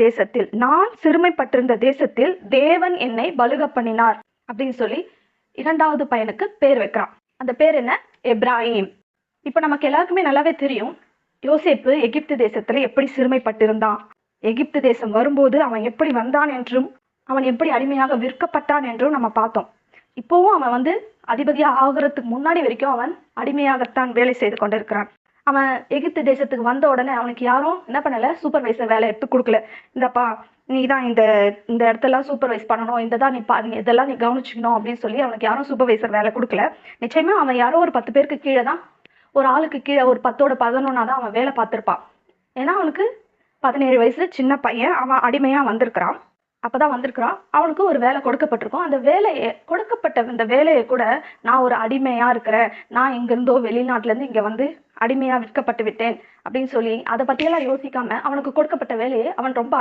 தேசத்தில், நான் சிறுமைப்பட்டிருந்த தேசத்தில் தேவன் என்னை பலுக பண்ணினார் அப்படின்னு சொல்லி இரண்டாவது பையனுக்கு பேர் வைக்கிறான். அந்த பேர் என்ன? எப்ராஹிம். இப்ப நமக்கு எல்லாருக்குமே நல்லாவே தெரியும் யோசேப்பு எகிப்து தேசத்துல எப்படி சிறுமைப்பட்டிருந்தான், எகிப்து தேசம் வரும்போது அவன் எப்படி வந்தான் என்றும் அவன் எப்படி அடிமையாக விற்கப்பட்டான் என்றும் நம்ம பார்த்தோம். இப்போவும் அவன் அதிபதியா ஆகுறதுக்கு முன்னாடி வரைக்கும் அவன் அடிமையாகத்தான் வேலை செய்து கொண்டிருக்கிறான். அவன் எகிப்து தேசத்துக்கு வந்த உடனே அவனுக்கு யாரும் என்ன பண்ணல, சூப்பர்வைசர் வேலை எடுத்து கொடுக்கல. இந்தப்பா நீ தான் இந்த இந்த இடத்தெல்லாம் சூப்பர்வைஸ் பண்ணணும், இதெல்லாம் நீ கவனிச்சுக்கணும் அப்படின்னு சொல்லி அவனுக்கு யாரும் சூப்பர்வைசர் வேலை கொடுக்கல. நிச்சயமா அவன் யாரோ ஒரு 10 பேருக்கு கீழே தான், ஒரு ஆளுக்கு கீழே ஒரு 10ஓட 11 தான் அவன் வேலை பார்த்திருப்பான். ஏன்னா அவனுக்கு 17 வயசு சின்ன பையன், அவன் அடிமையா வந்திருக்கிறான். அப்பதான் வந்திருக்கிறான். அவனுக்கு ஒரு வேலை கொடுக்கப்பட்டிருக்கும். அந்த கொடுக்கப்பட்ட இந்த வேலையை கூட நான் ஒரு அடிமையா இருக்கிறேன், நான் எங்கிருந்தோ வெளிநாட்டுல இருந்து இங்க அடிமையா விற்கப்பட்டு விட்டேன் அப்படின்னு சொல்லி அதை பத்தியெல்லாம் யோசிக்காம அவனுக்கு கொடுக்கப்பட்ட வேலையை அவன் ரொம்ப